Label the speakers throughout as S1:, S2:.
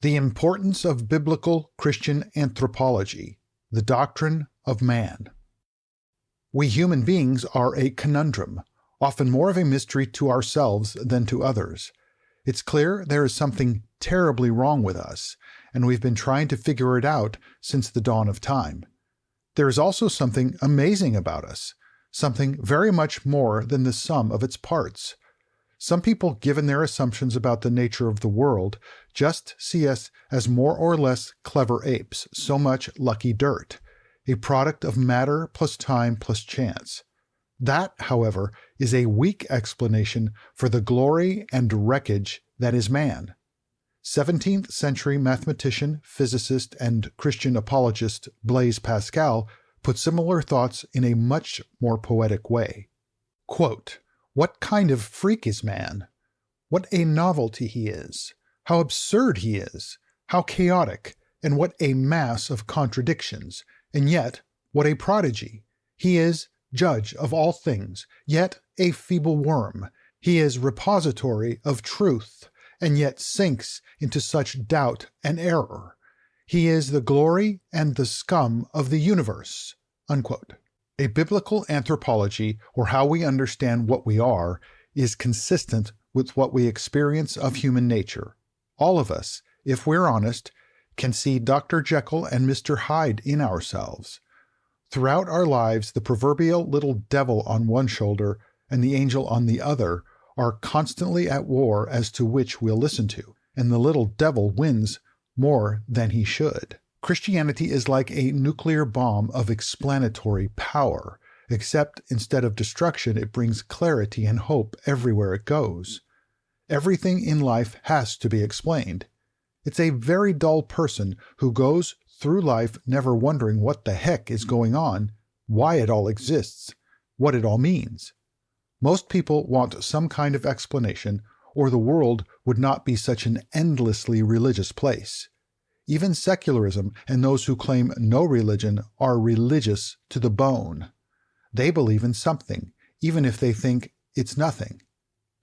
S1: The importance of biblical Christian anthropology, the doctrine of man. We human beings are a conundrum, often more of a mystery to ourselves than to others. It's clear there is something terribly wrong with us, and we've been trying to figure it out since the dawn of time. There is also something amazing about us, something very much more than the sum of its parts. Some people, given their assumptions about the nature of the world, just see us as more or less clever apes, so much lucky dirt, a product of matter plus time plus chance. That, however, is a weak explanation for the glory and wreckage that is man. 17th century mathematician, physicist, and Christian apologist Blaise Pascal put similar thoughts in a much more poetic way. Quote, "What kind of freak is man? What a novelty he is! How absurd he is! How chaotic! And what a mass of contradictions! And yet, what a prodigy! He is judge of all things, yet a feeble worm. He is repository of truth, and yet sinks into such doubt and error. He is the glory and the scum of the universe." Unquote. A biblical anthropology, or how we understand what we are, is consistent with what we experience of human nature. All of us, if we're honest, can see Dr. Jekyll and Mr. Hyde in ourselves. Throughout our lives, the proverbial little devil on one shoulder and the angel on the other are constantly at war as to which we'll listen to, and the little devil wins more than he should. Christianity is like a nuclear bomb of explanatory power, except instead of destruction, it brings clarity and hope everywhere it goes. Everything in life has to be explained. It's a very dull person who goes through life never wondering what the heck is going on, why it all exists, what it all means. Most people want some kind of explanation, or the world would not be such an endlessly religious place. Even secularism and those who claim no religion are religious to the bone. They believe in something, even if they think it's nothing.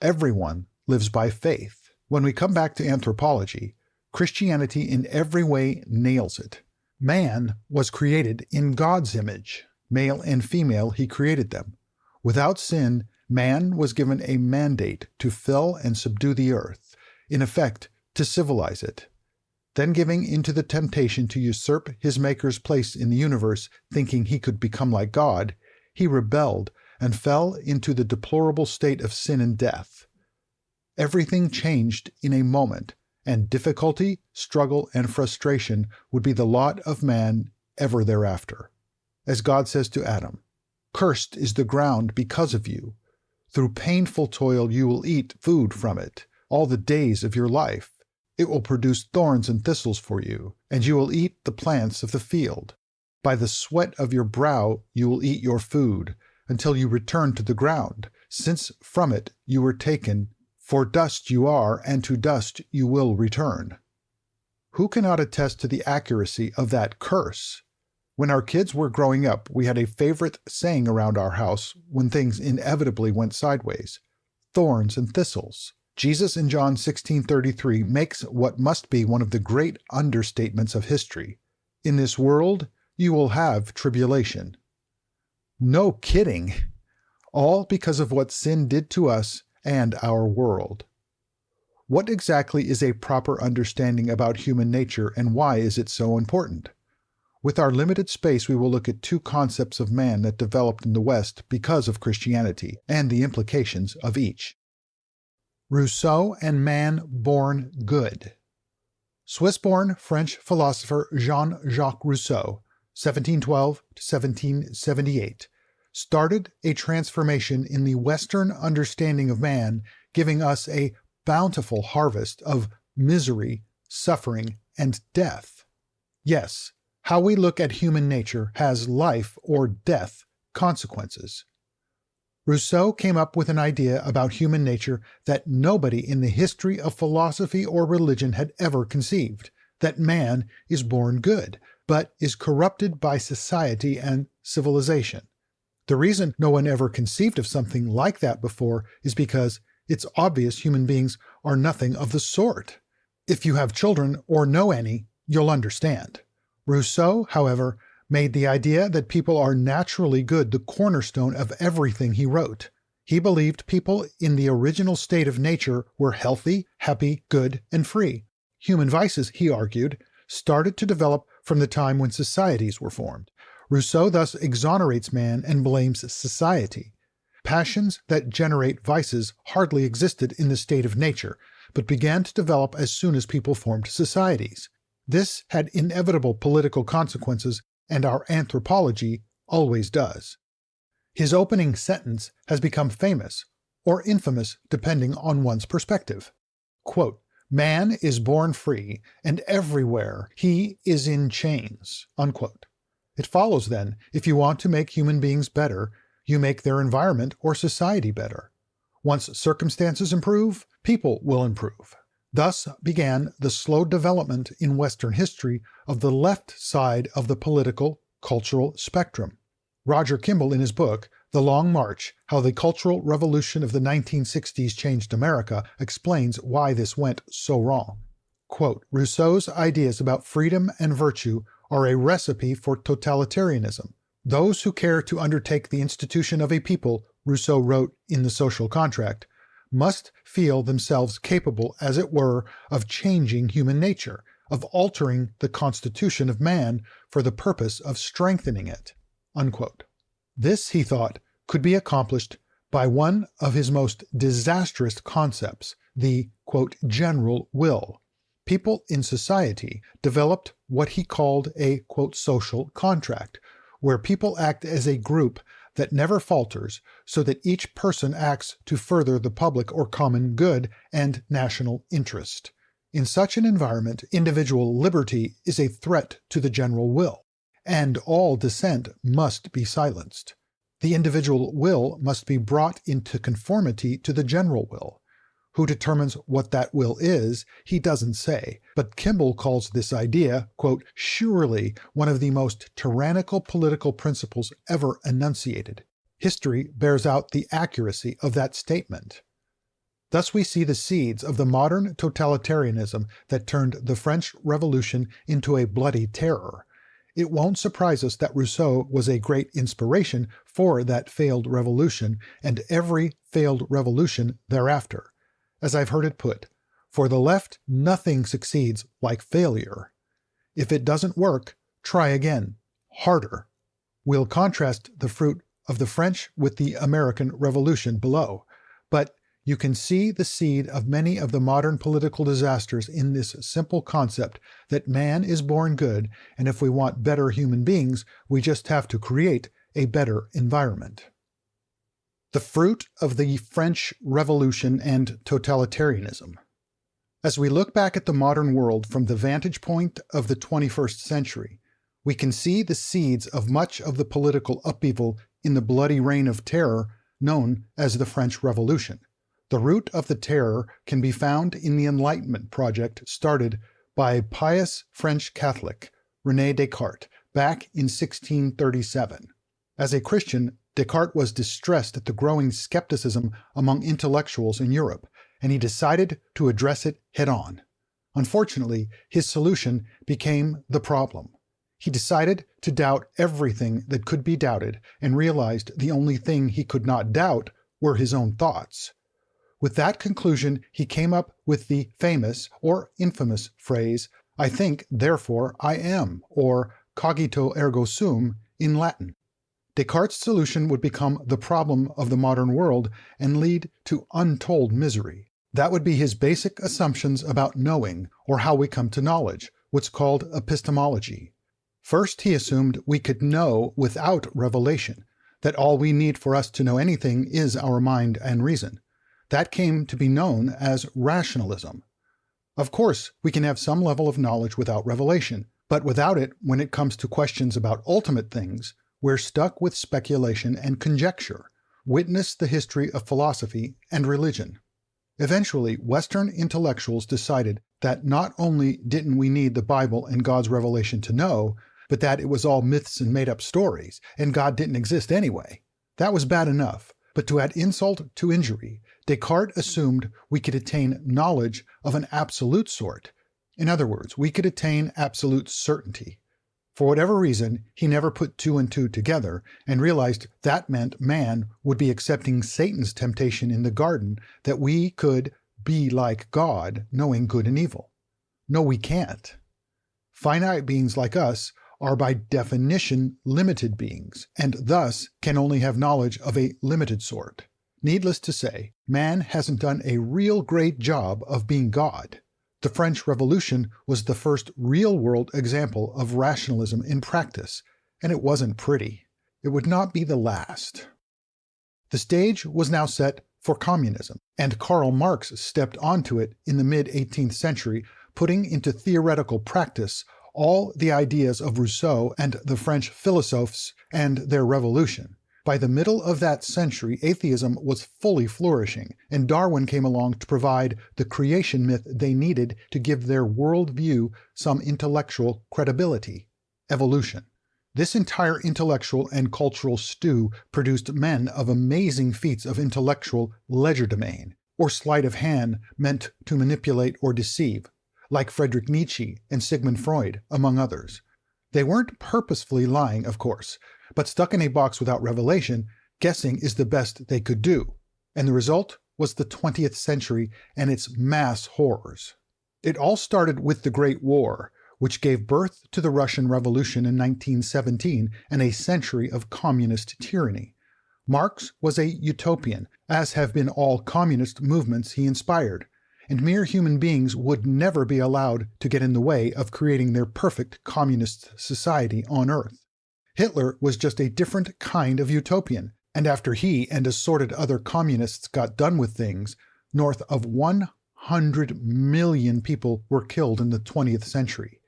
S1: Everyone lives by faith. When we come back to anthropology, Christianity in every way nails it. Man was created in God's image. Male and female, he created them. Without sin, man was given a mandate to fill and subdue the earth, in effect, to civilize it. Then giving into the temptation to usurp his Maker's place in the universe, thinking he could become like God, he rebelled and fell into the deplorable state of sin and death. Everything changed in a moment, and difficulty, struggle, and frustration would be the lot of man ever thereafter. As God says to Adam, "Cursed is the ground because of you. Through painful toil you will eat food from it all the days of your life. It will produce thorns and thistles for you, and you will eat the plants of the field. By the sweat of your brow you will eat your food, until you return to the ground, since from it you were taken. For dust you are, and to dust you will return." Who cannot attest to the accuracy of that curse? When our kids were growing up, we had a favorite saying around our house when things inevitably went sideways: thorns and thistles. Jesus in John 16:33 makes what must be one of the great understatements of history. In this world, you will have tribulation. No kidding! All because of what sin did to us and our world. What exactly is a proper understanding about human nature, and why is it so important? With our limited space, we will look at two concepts of man that developed in the West because of Christianity, and the implications of each. Rousseau and man born good. Swiss-born French philosopher Jean-Jacques Rousseau, 1712 to 1778, started a transformation in the Western understanding of man, giving us a bountiful harvest of misery, suffering, and death. Yes, how we look at human nature has life or death consequences. Rousseau came up with an idea about human nature that nobody in the history of philosophy or religion had ever conceived, that man is born good, but is corrupted by society and civilization. The reason no one ever conceived of something like that before is because it's obvious human beings are nothing of the sort. If you have children or know any, you'll understand. Rousseau, however, made the idea that people are naturally good the cornerstone of everything he wrote. He believed people in the original state of nature were healthy, happy, good, and free. Human vices, he argued, started to develop from the time when societies were formed. Rousseau thus exonerates man and blames society. Passions that generate vices hardly existed in the state of nature, but began to develop as soon as people formed societies. This had inevitable political consequences, and our anthropology always does. His opening sentence has become famous, or infamous depending on one's perspective. Quote, "Man is born free, and everywhere he is in chains." Unquote. It follows then, if you want to make human beings better, you make their environment or society better. Once circumstances improve, people will improve. Thus began the slow development in Western history of the left side of the political, cultural spectrum. Roger Kimball, in his book, The Long March, How the Cultural Revolution of the 1960s Changed America, explains why this went so wrong. Quote, "Rousseau's ideas about freedom and virtue are a recipe for totalitarianism. Those who care to undertake the institution of a people," Rousseau wrote in The Social Contract, "must feel themselves capable, as it were, of changing human nature, of altering the constitution of man for the purpose of strengthening it." Unquote. This, he thought, could be accomplished by one of his most disastrous concepts, the, quote, "general will." People in society developed what he called a, quote, "social contract," where people act as a group that never falters, so that each person acts to further the public or common good and national interest. In such an environment, individual liberty is a threat to the general will, and all dissent must be silenced. The individual will must be brought into conformity to the general will. Who determines what that will is, he doesn't say, but Kimball calls this idea, quote, "surely one of the most tyrannical political principles ever enunciated." History bears out the accuracy of that statement. Thus we see the seeds of the modern totalitarianism that turned the French Revolution into a bloody terror. It won't surprise us that Rousseau was a great inspiration for that failed revolution and every failed revolution thereafter. As I've heard it put, for the left, nothing succeeds like failure. If it doesn't work, try again, harder. We'll contrast the fruit of the French with the American Revolution below, but you can see the seed of many of the modern political disasters in this simple concept that man is born good, and if we want better human beings, we just have to create a better environment. The fruit of the French Revolution and totalitarianism. As we look back at the modern world from the vantage point of the 21st century, we can see the seeds of much of the political upheaval in the bloody reign of terror known as the French Revolution. The root of the terror can be found in the Enlightenment project started by a pious French Catholic, René Descartes, back in 1637. As a Christian, Descartes was distressed at the growing skepticism among intellectuals in Europe, and he decided to address it head-on. Unfortunately, his solution became the problem. He decided to doubt everything that could be doubted and realized the only thing he could not doubt were his own thoughts. With that conclusion, he came up with the famous or infamous phrase, "I think, therefore I am," or cogito ergo sum in Latin. Descartes' solution would become the problem of the modern world and lead to untold misery. That would be his basic assumptions about knowing, or how we come to knowledge, what's called epistemology. First, he assumed we could know without revelation, that all we need for us to know anything is our mind and reason. That came to be known as rationalism. Of course, we can have some level of knowledge without revelation, but without it, when it comes to questions about ultimate things, we're stuck with speculation and conjecture. Witness the history of philosophy and religion. Eventually, Western intellectuals decided that not only didn't we need the Bible and God's revelation to know, but that it was all myths and made-up stories, and God didn't exist anyway. That was bad enough, but to add insult to injury, Descartes assumed we could attain knowledge of an absolute sort, In other words, we could attain absolute certainty. For whatever reason, he never put two and two together and realized that meant man would be accepting Satan's temptation in the garden that we could be like God, knowing good and evil. No, we can't. Finite beings like us are by definition limited beings, and thus can only have knowledge of a limited sort. Needless to say, man hasn't done a real great job of being God. The French Revolution was the first real-world example of rationalism in practice, and it wasn't pretty. It would not be the last. The stage was now set for communism, and Karl Marx stepped onto it in the mid-18th century, putting into theoretical practice all the ideas of Rousseau and the French philosophers and their revolution. By the middle of that century, atheism was fully flourishing, and Darwin came along to provide the creation myth they needed to give their worldview some intellectual credibility: evolution. This entire intellectual and cultural stew produced men of amazing feats of intellectual legerdemain, or sleight of hand meant to manipulate or deceive, like Friedrich Nietzsche and Sigmund Freud, among others. They weren't purposefully lying, of course, but stuck in a box without revelation, guessing is the best they could do. And the result was the 20th century and its mass horrors. It all started with the Great War, which gave birth to the Russian Revolution in 1917 and a century of communist tyranny. Marx was a utopian, as have been all communist movements he inspired, and mere human beings would never be allowed to get in the way of creating their perfect communist society on Earth. Hitler was just a different kind of utopian, and after he and assorted other communists got done with things, north of 100 million people were killed in the 20th century.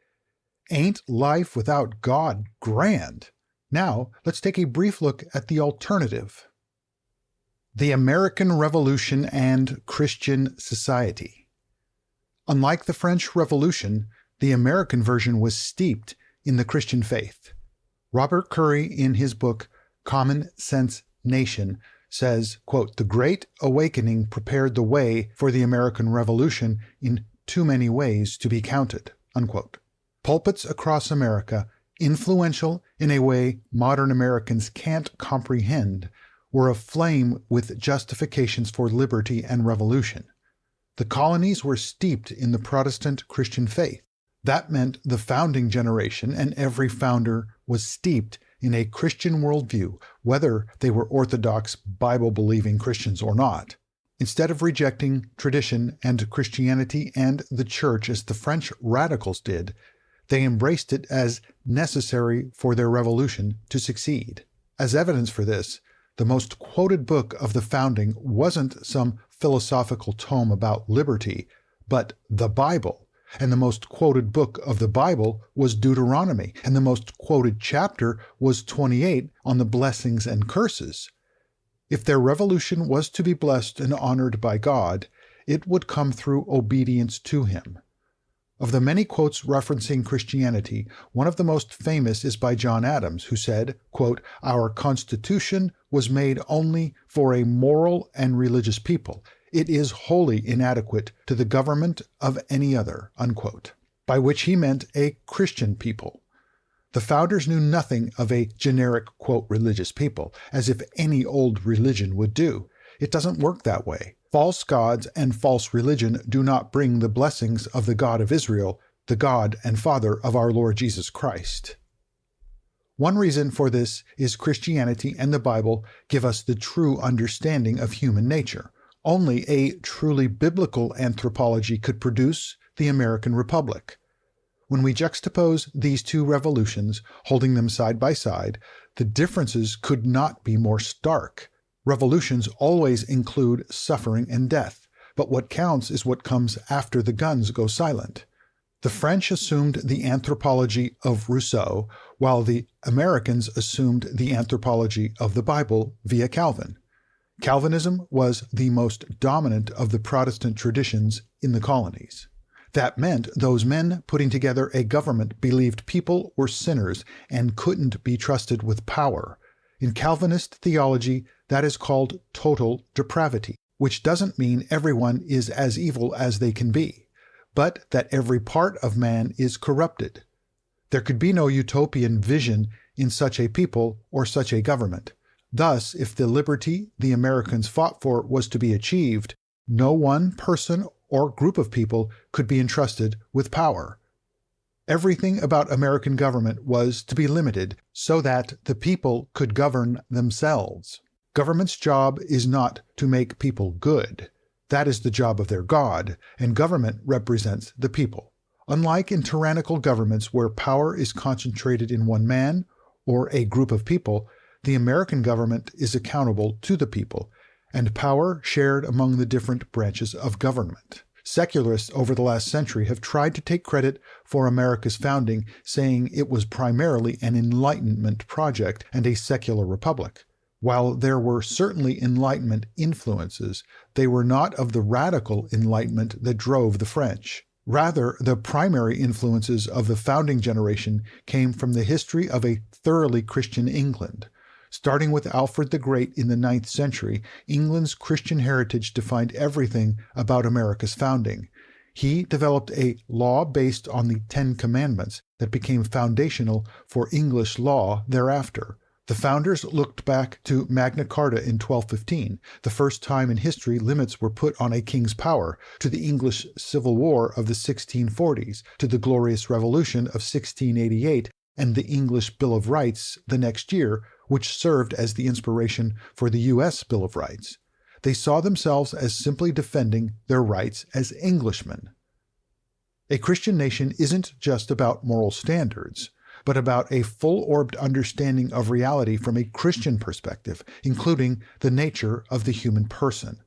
S1: Ain't life without God grand? Now, let's take a brief look at the alternative. The American Revolution and Christian Society. Unlike the French Revolution, the American version was steeped in the Christian faith. Robert Curry, in his book Common Sense Nation, says, quote, "The Great Awakening prepared the way for the American Revolution in too many ways to be counted," unquote. Pulpits across America, influential in a way modern Americans can't comprehend, were aflame with justifications for liberty and revolution. The colonies were steeped in the Protestant Christian faith. That meant the founding generation and every founder was steeped in a Christian worldview, whether they were Orthodox, Bible-believing Christians or not. Instead of rejecting tradition and Christianity and the church as the French radicals did, they embraced it as necessary for their revolution to succeed. As evidence for this, the most quoted book of the founding wasn't some philosophical tome about liberty, but the Bible. And the most quoted book of the Bible was Deuteronomy, and the most quoted chapter was 28 on the blessings and curses. If their revolution was to be blessed and honored by God, it would come through obedience to Him. Of the many quotes referencing Christianity, one of the most famous is by John Adams, who said, quote, "Our Constitution was made only for a moral and religious people. It is wholly inadequate to the government of any other," unquote, by which he meant a Christian people. The founders knew nothing of a generic, quote, religious people, as if any old religion would do. It doesn't work that way. False gods and false religion do not bring the blessings of the God of Israel, the God and Father of our Lord Jesus Christ. One reason for this is Christianity and the Bible give us the true understanding of human nature. Only a truly biblical anthropology could produce the American Republic. When we juxtapose these two revolutions, holding them side by side, the differences could not be more stark. Revolutions always include suffering and death, but what counts is what comes after the guns go silent. The French assumed the anthropology of Rousseau, while the Americans assumed the anthropology of the Bible via Calvin. Calvinism was the most dominant of the Protestant traditions in the colonies. That meant those men putting together a government believed people were sinners and couldn't be trusted with power. In Calvinist theology, that is called total depravity, which doesn't mean everyone is as evil as they can be. but that every part of man is corrupted. There could be no utopian vision in such a people or such a government. Thus, if the liberty the Americans fought for was to be achieved, no one person or group of people could be entrusted with power. Everything about American government was to be limited so that the people could govern themselves. Government's job is not to make people good. That is the job of their God, and government represents the people. Unlike in tyrannical governments where power is concentrated in one man or a group of people, the American government is accountable to the people, and power shared among the different branches of government. Secularists over the last century have tried to take credit for America's founding, saying it was primarily an Enlightenment project and a secular republic. While there were certainly Enlightenment influences, they were not of the radical Enlightenment that drove the French. Rather, the primary influences of the founding generation came from the history of a thoroughly Christian England. Starting with Alfred the Great in the 9th century, England's Christian heritage defined everything about America's founding. He developed a law based on the Ten Commandments that became foundational for English law thereafter. The founders looked back to Magna Carta in 1215, the first time in history limits were put on a king's power, to the English Civil War of the 1640s, to the Glorious Revolution of 1688, and the English Bill of Rights the next year, which served as the inspiration for the U.S. Bill of Rights. They saw themselves as simply defending their rights as Englishmen. A Christian nation isn't just about moral standards, but about a full-orbed understanding of reality from a Christian perspective, including the nature of the human person.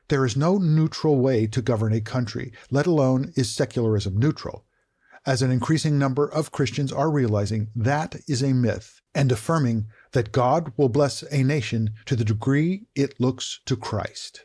S1: There is no neutral way to govern a country, let alone is secularism neutral. As an increasing number of Christians are realizing, that is a myth, and affirming that God will bless a nation to the degree it looks to Christ.